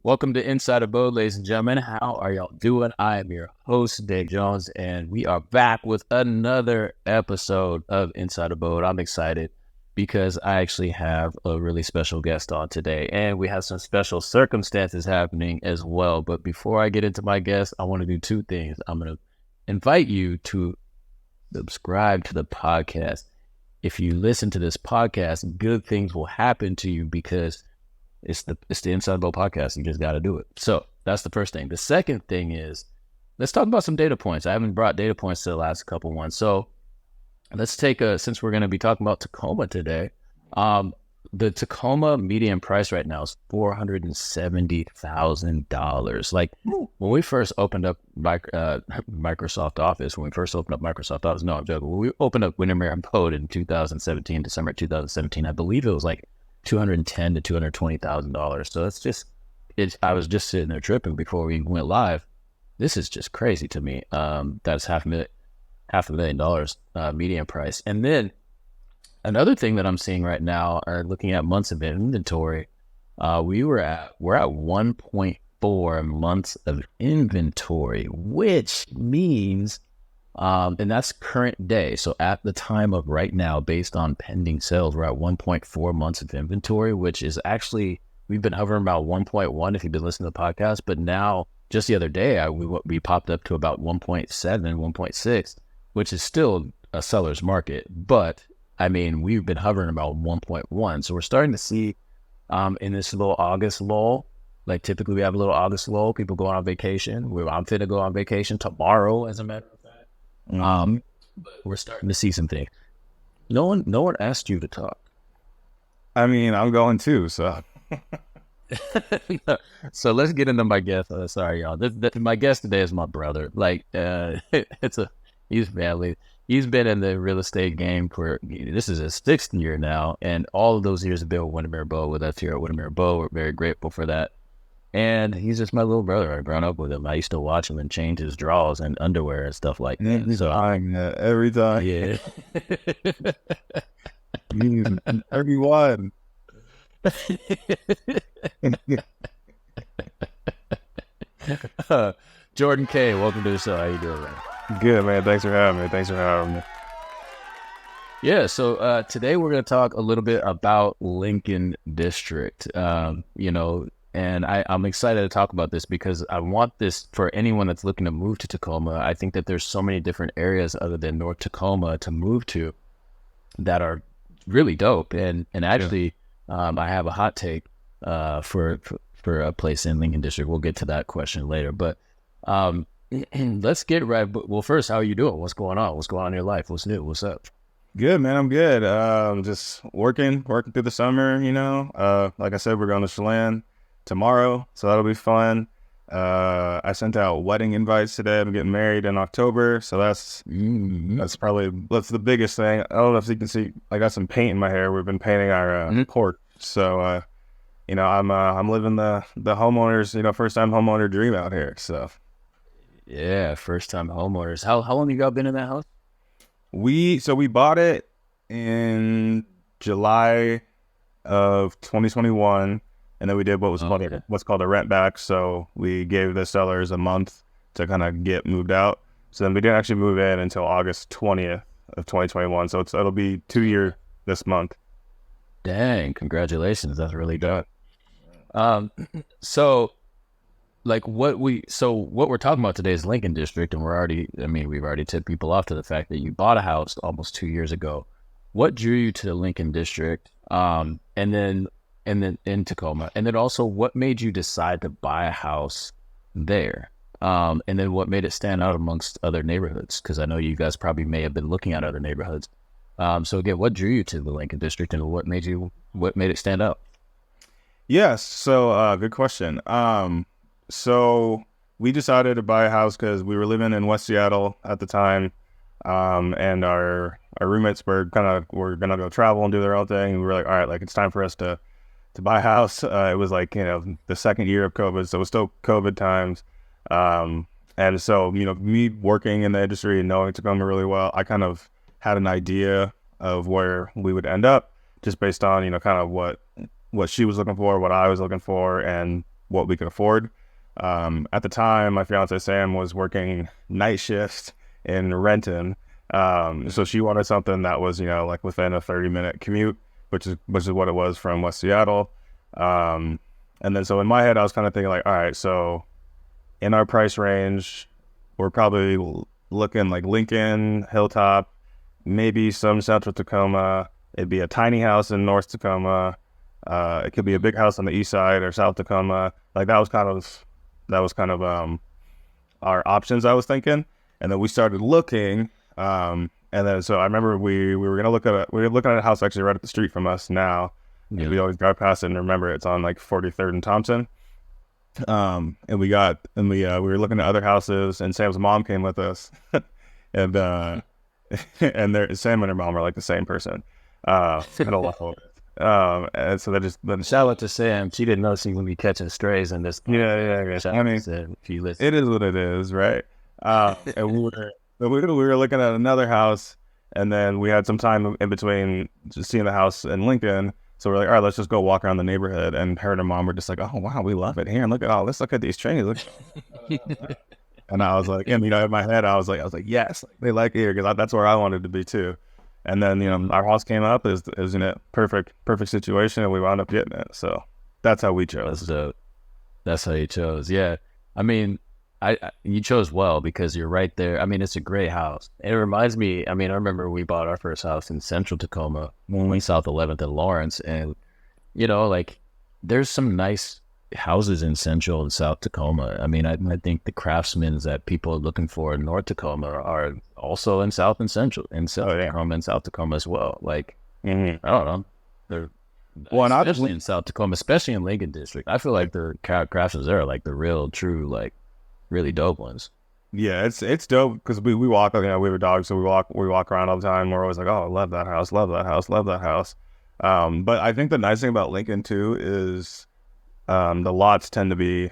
Welcome to Inside Abode, ladies and gentlemen. How are y'all doing? I am your host, Dave Jones, and we are back with another episode of Inside Abode. I'm excited because I actually have a really special guest on today, and we have some special circumstances happening as well. But before I get into my guest, I want to do two things. I'm going to invite you to subscribe to the podcast. If you listen to this podcast, good things will happen to you because it's the Inside Bowl podcast. You just got to do it. So that's the first thing. The second thing is, let's talk about some data points. I haven't brought data points to the last couple ones. So let's take since we're going to be talking about Tacoma today, the Tacoma median price right now is $470,000. Like when we first opened up Microsoft Office, no, I'm joking. When we opened up Windermere Abode in 2017, December 2017, I believe it was like $210,000 to $220,000. So it's just, I was just sitting there tripping before we went live. This is just crazy to me. That's $500,000 median price. And then another thing that I'm seeing right now, looking at months of inventory, we're at 1.4 months of inventory, which means, and that's current day. So at the time of right now, based on pending sales, we're at 1.4 months of inventory, which is actually, we've been hovering about 1.1 if you've been listening to the podcast, but now just the other day, we popped up to about 1.7, 1.6, which is still a seller's market. But I mean, we've been hovering about 1.1. So we're starting to see in this little August lull, like typically we have a little August lull, people going on vacation. I'm finna go on vacation tomorrow, as a matter of fact. But we're starting to see some things. No one asked you to talk. I mean, I'm going too, so. So let's get into my guest. Sorry, y'all. My guest today is my brother. Like, he's family. He's been in the real estate game this is his 6th year now, and all of those years have been with Windermere Abode, with us here at Windermere Abode. We're very grateful for that. And he's just my little brother. I've grown up with him. I used to watch him and change his drawers and underwear and stuff like that. He's buying that every time. Yeah. Everyone. Jordan Cain, welcome to the show. How you doing, man? Good, man. Thanks for having me. Yeah, so today we're going to talk a little bit about Lincoln District. And I'm excited to talk about this because I want this for anyone that's looking to move to Tacoma. I think that there's so many different areas other than North Tacoma to move to that are really dope. And actually, I have a hot take for a place in Lincoln District. We'll get to that question later. But let's get right. Well, first, how are you doing? What's going on? What's going on in your life? What's new? What's up? Good, man. I'm good. Just working through the summer, Like I said, we're going to Chelan tomorrow, so that'll be fun. I sent out wedding invites today. I'm getting married in October, so that's the biggest thing. I don't know if you can see, I got some paint in my hair. We've been painting our porch, so I'm living the homeowners, first time homeowner dream out here. So yeah, first time homeowners. How long you got been in that house? We bought it in July of 2021. And then we did what's called a rent back. So we gave the sellers a month to kind of get moved out. So then we didn't actually move in until August 20th of 2021. So it'll be 2 years this month. Dang, congratulations. That's really good. So what we're talking about today is Lincoln District, and we've already tipped people off to the fact that you bought a house almost 2 years ago. What drew you to the Lincoln District? And then in Tacoma, and then also what made you decide to buy a house there? And then what made it stand out amongst other neighborhoods? Because I know you guys probably may have been looking at other neighborhoods. So again, what drew you to the Lincoln District, and what made it stand out? Yes. So good question. So we decided to buy a house because we were living in West Seattle at the time. And our roommates were gonna go travel and do their own thing. And we were like, all right, like it's time for us to buy a house. It was like, the second year of COVID, so it was still COVID times. And so, me working in the industry and knowing Tacoma really well, I kind of had an idea of where we would end up just based on, kind of what she was looking for, what I was looking for. And what we could afford. At the time, my fiance Sam was working night shifts in Renton. So she wanted something that was, like within a 30-minute commute, which is what it was from West Seattle. And then so in my head, I was kind of thinking like, all right, so in our price range, we're probably looking like Lincoln, Hilltop, maybe some Central Tacoma. It'd be a tiny house in North Tacoma. It could be a big house on the east side or South Tacoma. Like that was kind of our options I was thinking. And then we started looking. And then so I remember we were looking at a house actually right up the street from us now. Yeah. We always drive past it and remember it's on like 43rd and Thompson. And we were looking at other houses, and Sam's mom came with us, and Sam and her mom are like the same person. And so then shout out to Sam. She didn't know she would be catching strays in this. Yeah. I mean, it is what it is, right? And we were looking at another house, and then we had some time in between just seeing the house in Lincoln. So we're like, all right, let's just go walk around the neighborhood. And her and her mom were just like, oh, wow, we love it here. And let's look at these trains. And I was like, and, in my head, I was like, yes, they like it here because that's where I wanted to be too. And then, our house came up. It was in a perfect situation, and we wound up getting it. So that's how we chose. That's how you chose. Yeah. I mean, you chose well because you're right there. I mean, it's a great house. It reminds me, I remember we bought our first house in Central Tacoma, South 11th and Lawrence. And, like there's some nice houses in Central and South Tacoma. I mean, I think the craftsmen that people are looking for in North Tacoma are also in South and Central, in Tacoma and South Tacoma as well. Like, I don't know. They're especially in South Tacoma, especially in Lincoln District. I feel like the craftsmen there are like the real, true, like, really dope ones. Yeah, it's dope because we walk, we have a dog, so we walk around all the time. We're always like, oh, I love that house. But I think the nice thing about Lincoln too is the lots tend to be,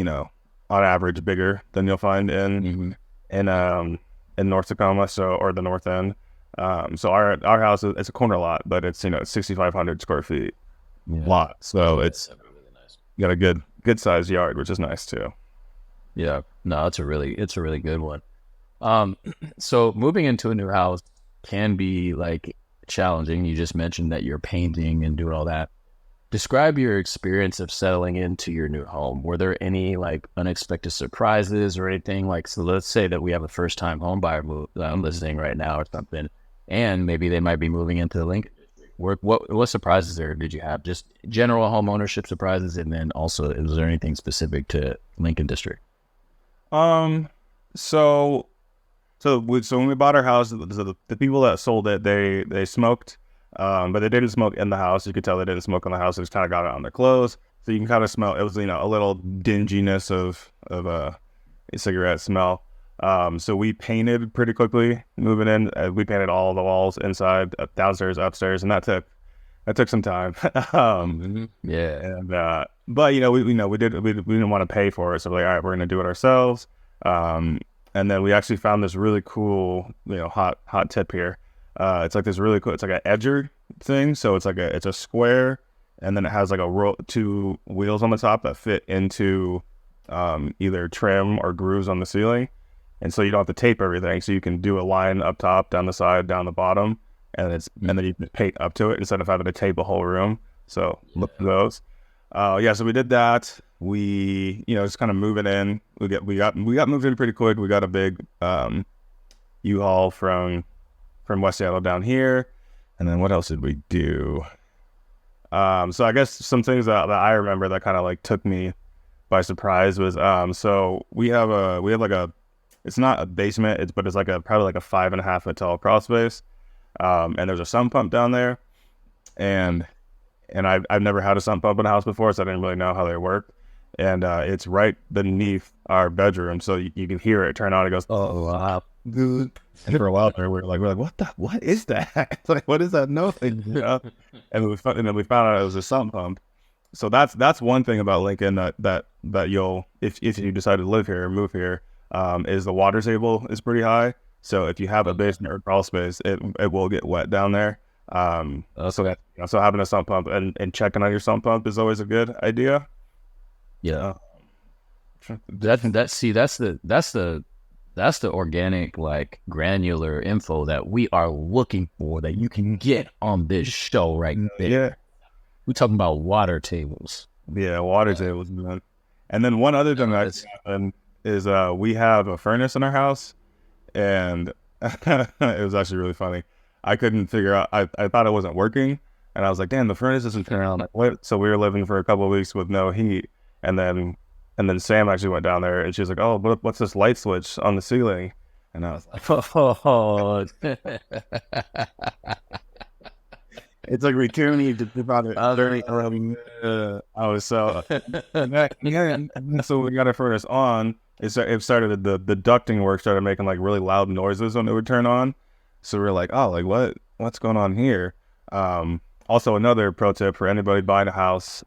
on average bigger than you'll find in North Tacoma, or the North End. So our house it's a corner lot, but it's 6,500 square feet lot, so it's really nice. Got a good sized yard, which is nice too. Yeah, no, it's a really good one. So moving into a new house can be like challenging. You just mentioned that you're painting and doing all that. Describe your experience of settling into your new home. Were there any like unexpected surprises or anything? Like, so let's say that we have a first time home buyer listening right now or something, and maybe they might be moving into the Lincoln District. What surprises there did you have? Just general home ownership surprises, and then also, was there anything specific to Lincoln District? So when we bought our house, the people that sold it, they smoked, but they didn't smoke in the house. You could tell they didn't smoke in the house. They just kind of got it on their clothes. So you can kind of smell, it was, a little dinginess of a cigarette smell. So we painted pretty quickly moving in. We painted all the walls inside, downstairs, upstairs, and that took some time. Yeah. And, but we didn't want to pay for it. So we're like, all right, we're going to do it ourselves. And then we actually found this really cool, hot tip here. It's like this really cool, it's like an edger thing. So it's a square, and then it has like two wheels on the top that fit into, either trim or grooves on the ceiling. And so you don't have to tape everything. So you can do a line up top, down the side, down the bottom. And then you can paint up to it instead of having to tape a whole room. So look at those. So we did that. We, just kind of moving in. We got moved in pretty quick. We got a big U-Haul from West Seattle down here. And then what else did we do? So I guess some things that I remember that kind of like took me by surprise was so we have like a, it's not a basement, but it's like probably like a 5.5 foot tall crawl space. And there's a sump pump down there, and I've never had a sump pump in a house before, so I didn't really know how they work. And it's right beneath our bedroom, so you can hear it turn on. It goes, oh wow, and for a while there, we were like, what is that? Like, what is that noise? And then we found out it was a sump pump. So that's one thing about Lincoln that you'll, if you decide to live here or move here, is the water table is pretty high. So if you have a basement or crawl space, it will get wet down there. So having a sump pump and checking on your sump pump is always a good idea. Yeah. That's the organic, like, granular info that we are looking for that you can get on this show right there. Yeah. We're talking about water tables. Yeah, water tables, man. And then one other thing that happened is we have a furnace in our house, and it was actually really funny. I couldn't figure out. I thought it wasn't working, and I was like, "Damn, the furnace isn't turning on." Like, what? So we were living for a couple of weeks with no heat, and then Sam actually went down there, and she was like, "Oh, what's this light switch on the ceiling?" And I was like, Oh, it's like returning to about it. I was so so we got our furnace on. It started the ducting work started making like really loud noises when it would turn on. So we were like, oh, like what's going on here? Also, another pro tip for anybody buying a house,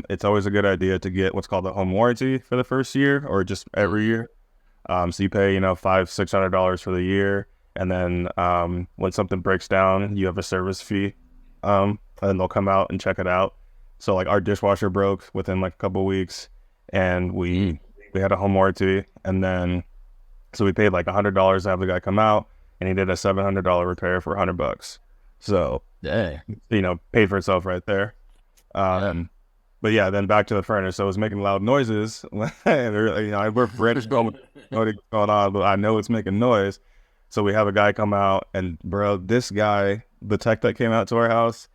it's always a good idea to get what's called a home warranty for the first year or just every year. So you pay $500-$600 for the year, and then when something breaks down, you have a service fee. And they'll come out and check it out. So like our dishwasher broke within like a couple of weeks, and we had a home warranty, and then so we paid like $100 to have the guy come out, and he did a $700 repair for $100. So dang. Paid for itself right there. But yeah, then back to the furnace. So it was making loud noises, and we're British, don't know what's going on, but I know it's making noise. So we have a guy come out, and bro, this guy, the tech that came out to our house,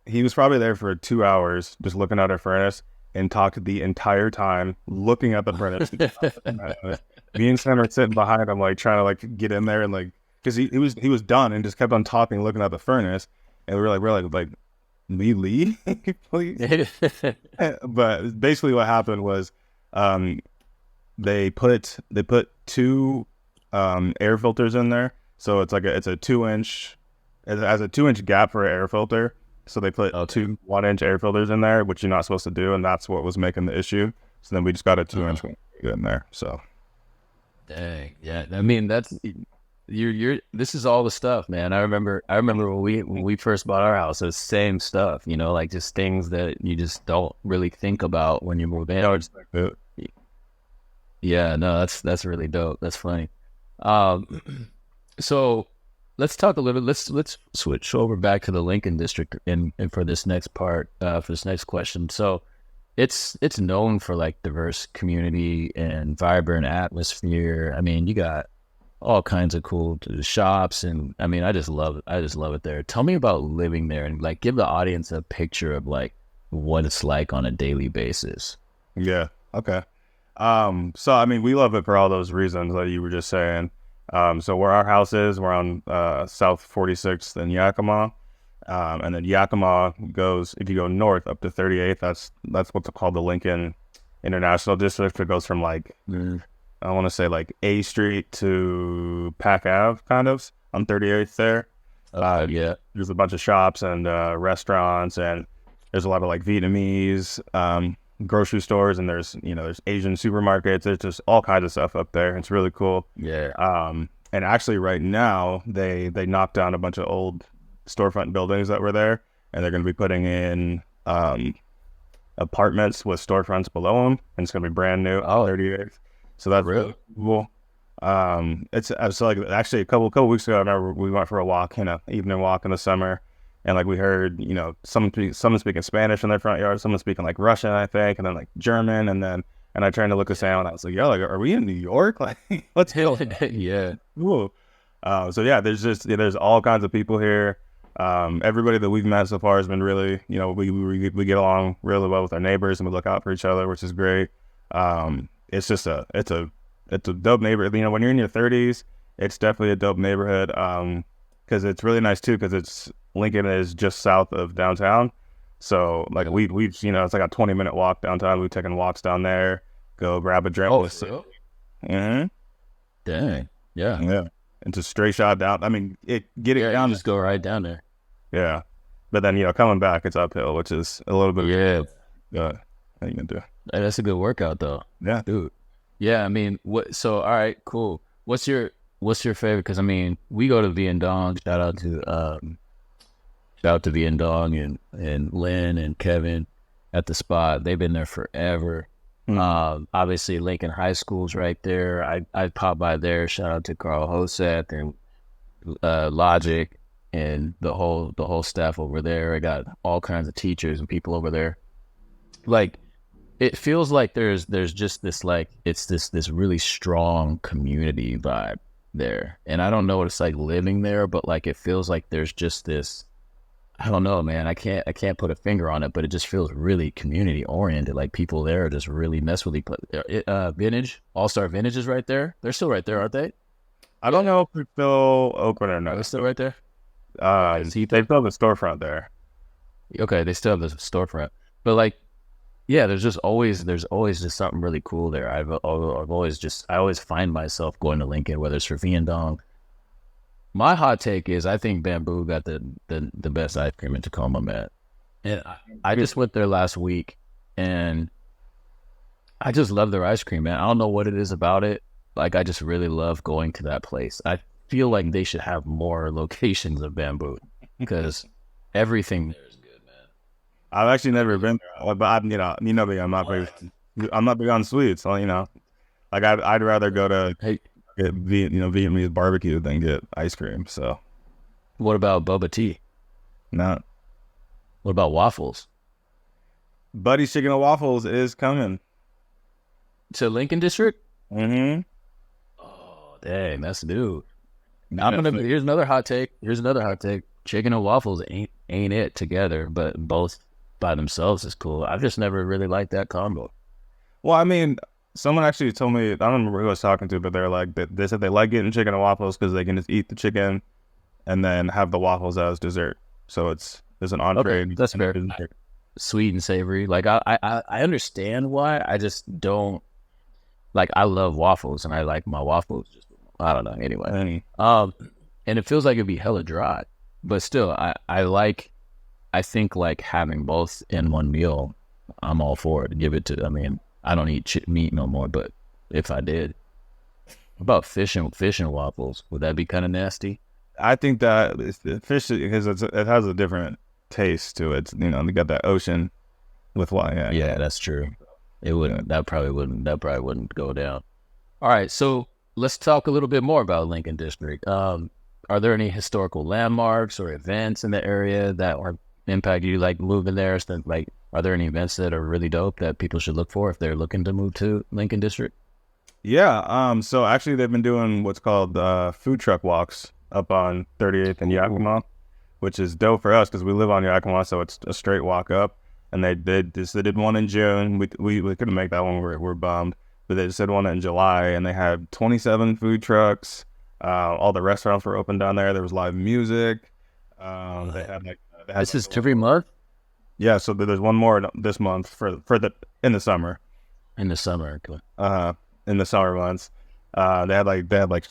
he was probably there for 2 hours just looking at our furnace and talked the entire time looking at the furnace. Me and Sam are sitting behind him, like trying to like get in there and like, because he was done and just kept on talking, looking at the furnace, and we were like, we leave, please. But basically, what happened was, they put 2 air filters in there, so it's a 2-inch. It has a 2-inch gap for an air filter, so they put 2 1-inch air filters in there, which you're not supposed to do, and that's what was making the issue. So then we just got a 2-inch one in there. So, dang, yeah. I mean, that's you're. This is all the stuff, man. I remember when we first bought our house, it was the same stuff. Like just things that you just don't really think about when you move in. Yeah, no, that's really dope. That's funny. So let's talk a little. Let's switch over back to the Lincoln District and for this next part, for this next question. So it's known for like diverse community and vibrant atmosphere. I mean, you got all kinds of cool shops, and I mean, I just love it there. Tell me about living there, and like give the audience a picture of like what it's like on a daily basis. Yeah. Okay. So I mean, we love it for all those reasons that you were just saying. So where our house is, we're on South 46th and Yakima, and then Yakima goes, if you go north up to 38th, that's what's called the Lincoln International District. It goes from like I want to say like A Street to Pack Ave, kind of on 38th there. Yeah, there's a bunch of shops and restaurants, and there's a lot of like Vietnamese grocery stores, and there's Asian supermarkets. There's just all kinds of stuff up there. It's really cool. Yeah. And actually right now they knocked down a bunch of old storefront buildings that were there, and they're going to be putting in apartments with storefronts below them, and it's going to be brand new. 38. So that's really cool. It's so like actually a couple weeks ago, I remember we went for a walk, evening walk in the summer. And like we heard, someone speaking Spanish in their front yard, someone speaking like Russian, I think, and then like German, and I tried to look us down, and I was like, yo, like, are we in New York? Like, what's going on? Yeah. Cool. So yeah, there's all kinds of people here. Everybody that we've met so far has been really, we get along really well with our neighbors, and we look out for each other, which is great. It's just it's a dope neighborhood. When you're in your 30s, it's definitely a dope neighborhood. Because it's really nice too, because Lincoln is just south of downtown. So like we've it's like a 20-minute walk downtown. We've taken walks down there, go grab a drink. Dang. Yeah. Yeah. It's a straight shot down. I mean, down, just go right down there. Yeah. But then, coming back, it's uphill, which is a little bit. Yeah. How you gonna do? Hey, that's a good workout though. Yeah, dude. Yeah. I mean, so, all right, cool. What's your favorite? Because I mean, we go to Viendong. Shout out to Viendong and Lynn and Kevin at the spot. They've been there forever. Obviously, Lincoln High School's right there. I popped by there. Shout out to Carl Hoseth and Logic and the whole staff over there. I got all kinds of teachers and people over there. Like, it feels like there's just this, like, it's this really strong community vibe there. And I don't know what it's like living there, but like it feels like there's just this, I don't know, man. I can't put a finger on it, but it just feels really community oriented. Like people there are just really mess with each other. Vintage, All-Star Vintage is right there. They're still right there, aren't they? I don't know if they're still open or not. They're still right there. They still have the storefront there. Okay, they still have the storefront, but like, yeah, there's always just something really cool there. I always find myself going to Lincoln, whether it's for Viandong. My hot take is I think Bamboo got the best ice cream in Tacoma, man. And I just went there last week, and I just love their ice cream, man. I don't know what it is about it. Like, I just really love going to that place. I feel like they should have more locations of Bamboo because everything there is good, man. I've actually never been there, but me, I'm not big on sweets. So, like I'd rather go to get Vietnamese barbecue than get ice cream. So, what about boba tea? No. What about waffles? Buddy's Chicken and Waffles is coming to Lincoln District. Mm-hmm. Oh, dang, that's new. Here's another hot take. Chicken and waffles ain't it together, but both by themselves is cool. I've just never really liked that combo. Well, I mean, someone actually told me, I don't remember who I was talking to, but they're like, they said they like getting chicken and waffles because they can just eat the chicken and then have the waffles as dessert. So there's an entree. Okay, that's fair. Sweet and savory. Like I understand why. I just don't like. I love waffles and I like my waffles. Just, I don't know. Anyway, and it feels like it'd be hella dry, but still, I think like having both in one meal, I'm all for it. Give it to. I mean, I don't eat meat no more, but if I did, what about fish and waffles? Would that be kind of nasty? I think that it's the fish because it has a different taste to it. They got that ocean with wine. Yeah, that's true. It wouldn't. That probably wouldn't go down. All right, so let's talk a little bit more about Lincoln District. Are there any historical landmarks or events in the area that are impact you, like moving there? Like, are there any events that are really dope that people should look for if they're looking to move to Lincoln District? Yeah. So actually, they've been doing what's called food truck walks up on 38th and Yakima, which is dope for us because we live on Yakima, so it's a straight walk up. And they did one in June. We couldn't make that one. We're bummed. But they just did one in July, and they had 27 food trucks. All the restaurants were open down there. There was live music. They had this is every month. Yeah, so there's one more this month in the summer. In the summer, in the summer months, they had like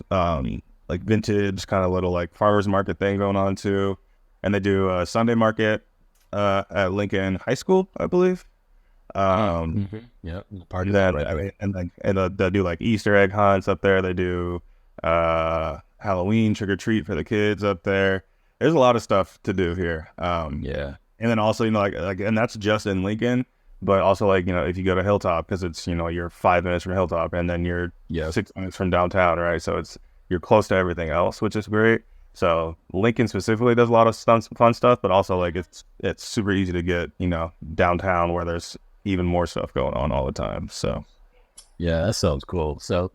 vintage kind of little like farmers market thing going on too, and they do a Sunday market at Lincoln High School, I believe. Yeah, party that, right. And they do like Easter egg hunts up there. They do Halloween trick or treat for the kids up there. There's a lot of stuff to do here. Yeah, and then also and that's just in Lincoln, but also if you go to Hilltop, because it's you're 5 minutes from Hilltop, and then you're 6 minutes from downtown, right? So you're close to everything else, which is great. So Lincoln specifically does a lot of fun stuff, but also it's super easy to get downtown where there's even more stuff going on all the time. So yeah, that sounds cool. So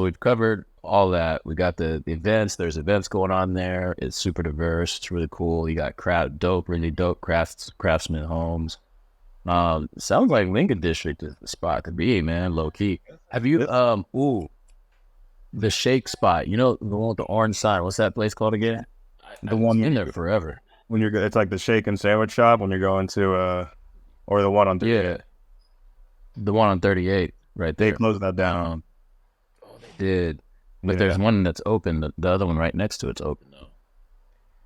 we've covered all that. We got the events. There's events going on there. It's super diverse. It's really cool. You got really dope craftsman homes. Sounds like Lincoln District is the spot to be, man. Low key. Have you the shake spot? The one with the orange sign. What's that place called again? The one in there forever. When it's like the shake and sandwich shop when you're going to or the one on 38. Yeah, the one on 38 right there. They closed that down. They did. But there's one that's open. The other one right next to it's open though.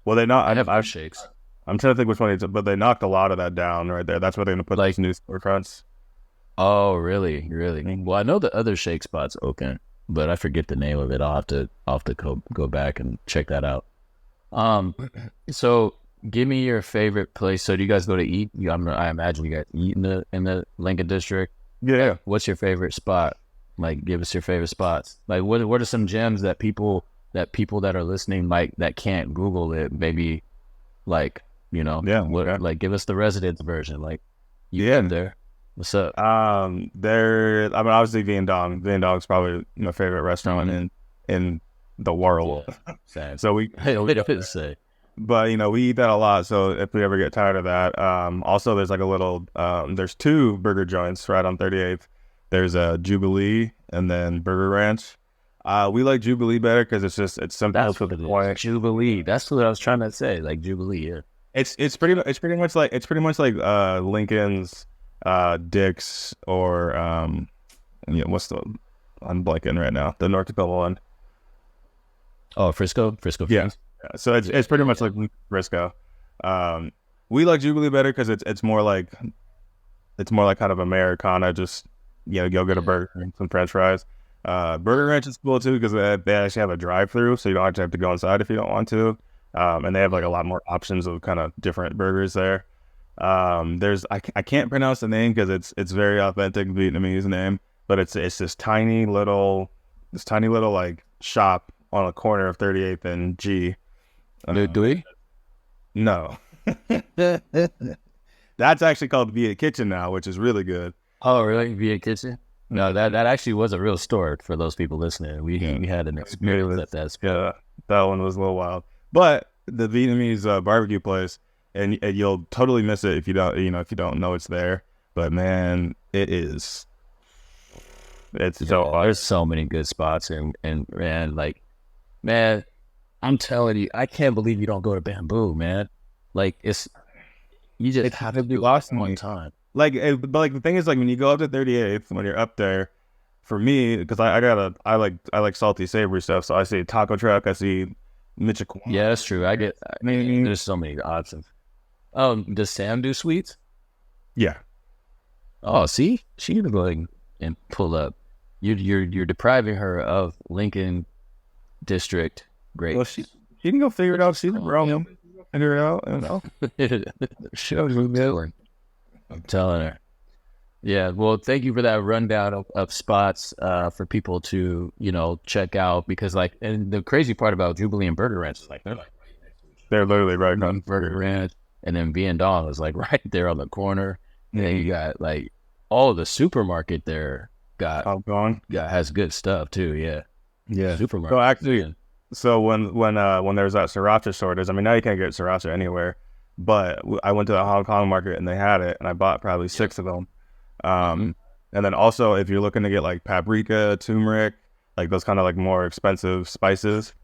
Well, I have our shakes. I'm trying to think which one it is, but they knocked a lot of that down right there. That's where they're gonna put these new storefronts. Oh, really? Well, I know the other shake spot's open, but I forget the name of it. I'll have to go back and check that out. So give me your favorite place. So do you guys go to eat? I imagine you guys eat in the Lincoln District. Yeah. What's your favorite spot? Like, give us your favorite spots. Like, what are some gems that people that are listening that can't Google it, maybe, like, Yeah. like, give us the residence version. Like, you Yeah. been there? What's up? There. I mean, obviously, Vietnong. Vietnong's probably my favorite restaurant in the world. Yeah. Same. So we, Hey, what did I say? but we eat that a lot. So if we ever get tired of that, also there's like a little, there's two burger joints right on 38th. There's a Jubilee and then Burger Ranch. We like Jubilee better because it's simple That's to what the it point. is. Jubilee. That's what I was trying to say. Like Jubilee. Yeah. It's pretty much like Lincoln's, Dick's, or what's the, I'm blanking right now, the North Dakota one. Oh, Frisco. Yeah. Fries. Yeah. So it's pretty much like Frisco. We like Jubilee better because it's more like kind of Americana. Just go get a burger and some French fries. Burger Ranch is cool too because they actually have a drive-through, so you don't actually have to go inside if you don't want to. And they have like a lot more options of kind of different burgers there. There's I can't pronounce the name because it's very authentic Vietnamese name, but it's this tiny little like shop on a corner of 38th and G. Do we? No. That's actually called Via Kitchen now, which is really good. Oh, really? Via Kitchen? No, that actually was a real store for those people listening. We had an experience at that spot. Yeah, that one was a little wild. But the Vietnamese barbecue place, and you'll totally miss it if you don't know it's there. But man, it is. It's so. There's so many good spots, and like, man, I'm telling you, I can't believe you don't go to Bamboo, man. Like, you just have to do lost one me. time. But the thing is, like, when you go up to 38th, when you're up there, for me, because I like salty savory stuff, so I see taco truck, I see Michoacan. Yeah, that's true. I mean, there's so many options. Does Sam do sweets? Yeah. Oh, see, she can go ahead and pull up. You're depriving her of Lincoln District. Great. Well, she can go figure it out. She's wrong. Figure it out. I'm telling her. Yeah, well, thank you for that rundown of spots for people to, check out, because, like, and the crazy part about Jubilee and Burger Ranch is, like, they're literally right on Burger Ranch, and then Bien Dong is, like, right there on the corner. And then you got, like, all of the supermarket there has good stuff too. Yeah, supermarket. So actually, when there's that sriracha shortage, I mean, now you can't get sriracha anywhere, but I went to the Hong Kong market and they had it, and I bought probably 6 of them. And then also, if you're looking to get like paprika, turmeric, like those kind of like more expensive spices,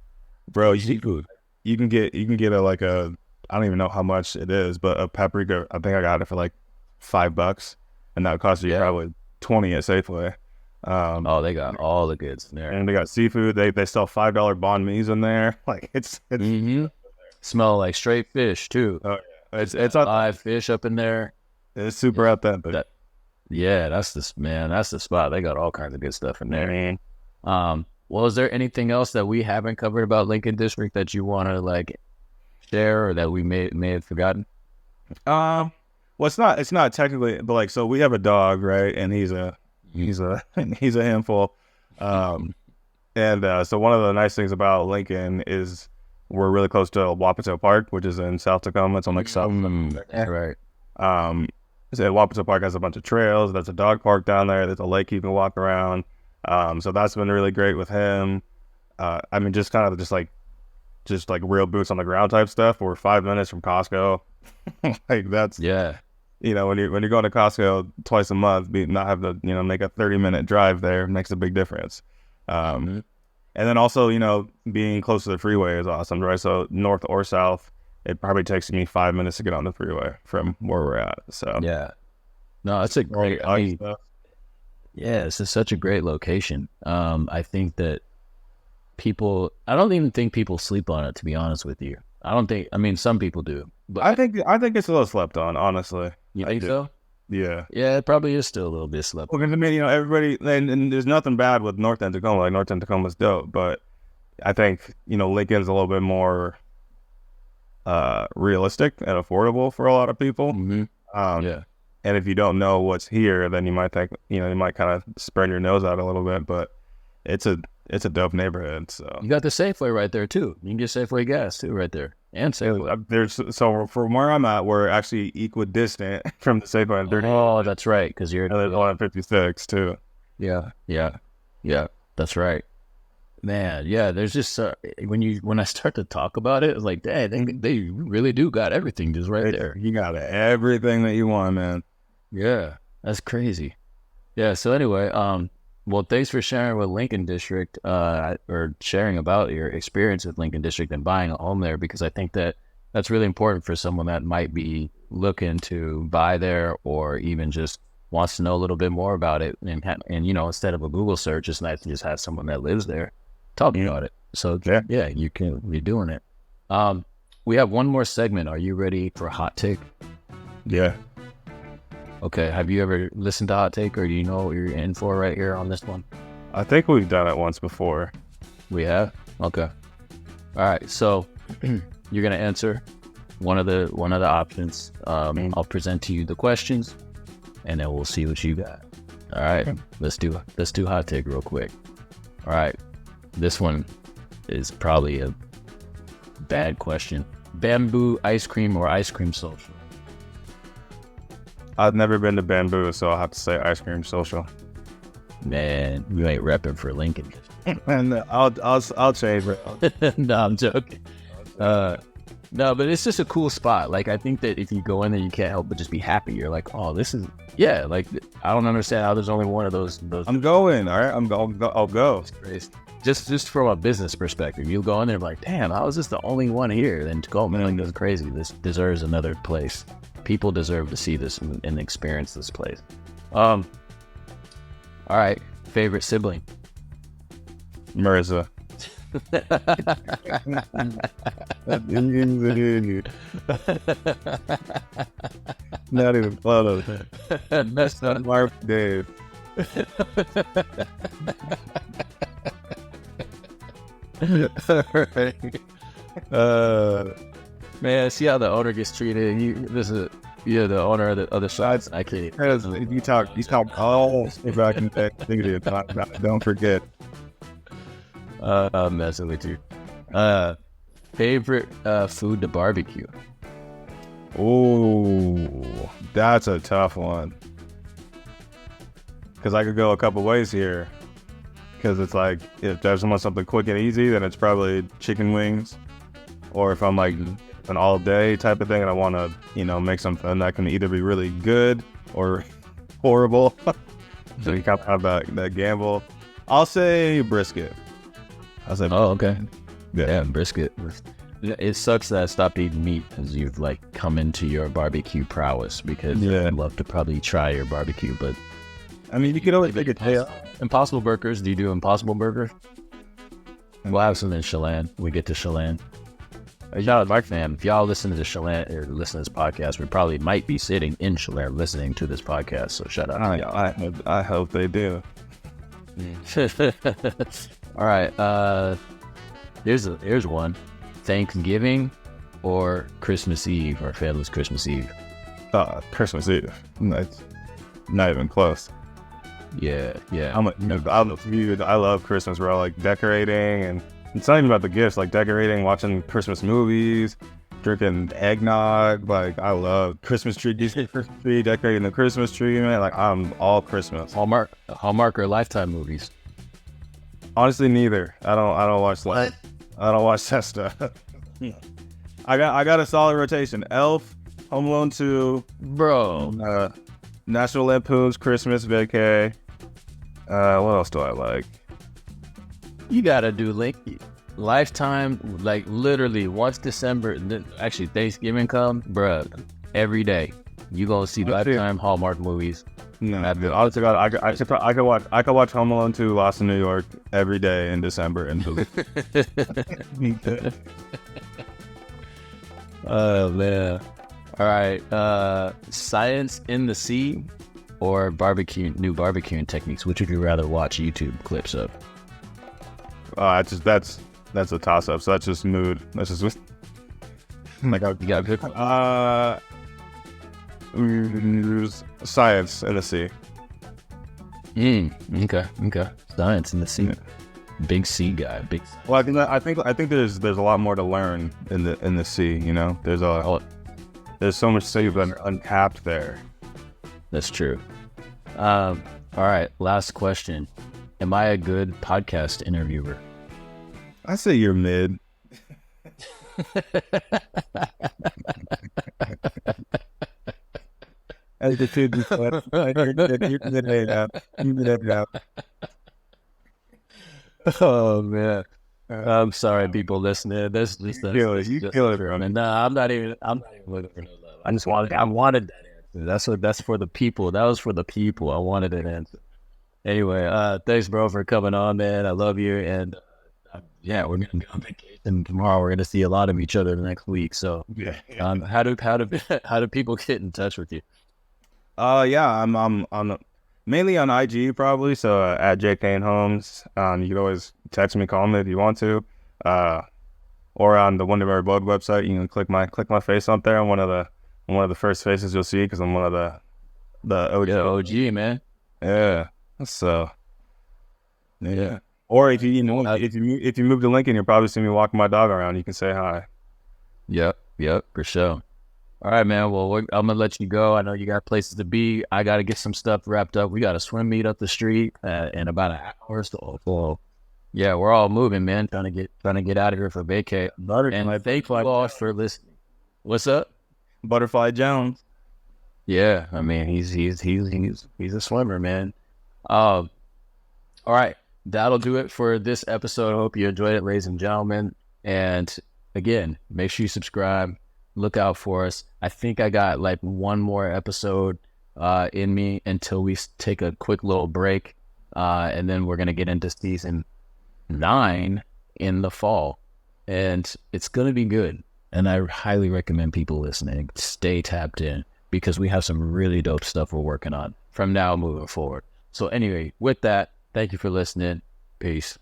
bro, you can get a I don't even know how much it is, but a paprika, I think I got it for like $5, and that would cost you probably 20 at Safeway. They got all the goods in there, and they got seafood. They sell $5 banh mi's in there. Like it's smell like straight fish too. Oh yeah, it's live fish up in there. It's super authentic. That's the spot. They got all kinds of good stuff in there. Well, is there anything else that we haven't covered about Lincoln District that you want to like share, or that we may have forgotten? Well, it's not technically, but like, so we have a dog, right? And he's a handful. And so one of the nice things about Lincoln is we're really close to Wapato Park, which is in South Tacoma. It's on like south. Right. So Wapato Park has a bunch of trails. There's a dog park down there. There's a lake you can walk around. So that's been really great with him. I mean, just like real boots on the ground type stuff. We're 5 minutes from Costco. Like that's when you're going to Costco twice a month, not have to make a 30-minute drive there makes a big difference. And then also being close to the freeway is awesome, right? So north or south, it probably takes me 5 minutes to get on the freeway from where we're at. So no, it's a great. It's just such a great location. I think that I don't even think people sleep on it, to be honest with you. I mean, some people do, but I think it's a little slept on, honestly. You think so? Yeah. Yeah, it probably is still a little bit slept on. Well, I mean, everybody, and there's nothing bad with North End Tacoma. Like, North End Tacoma's dope, but I think, Lincoln's a little bit more realistic and affordable for a lot of people. Mm-hmm. And if you don't know what's here, then you might think, you might kind of spread your nose out a little bit, but it's a dope neighborhood. So You got the Safeway right there too. You can get Safeway gas too right there, and Safeway. So from where I'm at, we're actually equidistant from the Safeway on 30. Oh, that's right, because you're. And there's one on 56 too. Yeah. That's right. Man, yeah. There's just when I start to talk about it, it's like, dang, they really do got everything just right there. You got everything that you want, man. Yeah, that's crazy. Yeah. So anyway, well, thanks for sharing with Lincoln District, or sharing about your experience with Lincoln District and buying a home there, because I think that's really important for someone that might be looking to buy there, or even just wants to know a little bit more about it. And instead of a Google search, it's nice to just have someone that lives there talking about it. So yeah, you're doing it. We have one more segment. Are you ready for Hot Take? Yeah. Okay. Have you ever listened to Hot Take, or do you know what you're in for right here on this one? I think we've done it once before. We have? Okay. All right. So you're gonna answer one of the options. I'll present to you the questions, and then we'll see what you got. All right. Let's do Hot Take real quick. All right. This one is probably a bad question. Bamboo ice cream or ice cream social? I've never been to Bamboo, so I'll have to say ice cream social. Man, you ain't repping for Lincoln. And I'll change it. No, I'm joking. No, but it's just a cool spot. Like, I think that if you go in there, you can't help but just be happy. You're like, oh, this is, yeah. Like, I don't understand how there's only one of those. I'm going. All right, I'll go. It's crazy. Just from a business perspective, you go in there like, damn, how is this the only one here? Then to go, man, this is crazy. This deserves another place. People deserve to see this and experience this place. All right, favorite sibling? Marissa. Not even close. That's not Mark Dave. Man, see how the owner gets treated. The owner of the other sides. I can't. You talk all back in that. Don't forget. I'm messing with you. Favorite food to barbecue? Oh, that's a tough one. Because I could go a couple ways here. Because it's like, if there's something quick and easy, then it's probably chicken wings. Or if I'm like an all day type of thing and I want to, make something that can either be really good or horrible. So you kind of have that gamble. I'll say brisket. Oh, okay. Yeah, brisket. It sucks that I stopped eating meat as you've like come into your barbecue prowess, because I'd love to probably try your barbecue, but I mean, you could always make it. Impossible burgers. Do you do Impossible Burger? We'll have some in Chelan. We get to Chelan. Shout out to Mark fam. If y'all listen to the Chelan or listen to this podcast, we probably might be sitting in Chelan listening to this podcast. So shout out to y'all. I hope they do. All right. Here's one. Thanksgiving or Christmas Eve, or Fabulous Christmas Eve? Christmas Eve. It's not even close. Yeah. I love Christmas, bro. Like decorating, and it's not even about the gifts. Like decorating, watching Christmas movies, drinking eggnog. Like I love Christmas tree, decorating the Christmas tree, man. Like I'm all Christmas. Hallmark or Lifetime movies? Honestly, neither. I don't watch that. I don't watch that stuff. I got a solid rotation. Elf, Home Alone 2, bro. National Lampoon's Christmas Vacay. What else do I like? You gotta do Lifetime, like literally once December, actually Thanksgiving come, bruh, every day you gonna see Lifetime Hallmark movies. No, honestly, I could watch Home Alone 2, Lost in New York every day in December and oh man. All right, Science in the Sea or new barbecuing techniques? Which would you rather watch YouTube clips of? That's a toss up. So that's just mood. That's just like you got a good one. Science in the sea. Okay. Science in the sea. Big sea guy. Big. Well, I think there's a lot more to learn in the sea. You know, there's so much sea untapped there. That's true. All right, last question. Am I a good podcast interviewer? I say you're mid. As the two Oh man, I'm sorry, people listening. That's just you kill it, bro. And nah, I'm not even looking for no love. I wanted that answer. That's for the people. That was for the people. I wanted an answer. Anyway, thanks, bro, for coming on, man. I love you, and yeah, we're gonna go on vacation tomorrow. We're gonna see a lot of each other next week. So, how do people get in touch with you? Yeah, I'm on mainly on IG probably. So at J Cain Homes. You can always text me, call me if you want to. Or on the Windermere Abode website, you can click my face up there. I'm one of the first faces you'll see because I'm one of the OG. Yeah, OG, man. Yeah. So. Yeah. Or if you move to Lincoln, you'll probably see me walking my dog around. You can say hi. Yep, for sure. All right, man. Well, I'm gonna let you go. I know you got places to be. I got to get some stuff wrapped up. We got a swim meet up the street in about an hour. So, yeah, we're all moving, man. Trying to get out of here for vacay. And thank you all for listening. What's up, Butterfly Jones? Yeah, I mean he's a swimmer, man. All right. That'll do it for this episode. I hope you enjoyed it, ladies and gentlemen. And again, make sure you subscribe. Look out for us. I think I got like one more episode in me until we take a quick little break. And then we're going to get into season 9 in the fall. And it's going to be good. And I highly recommend people listening. Stay tapped in because we have some really dope stuff we're working on from now moving forward. So anyway, with that, thank you for listening. Peace.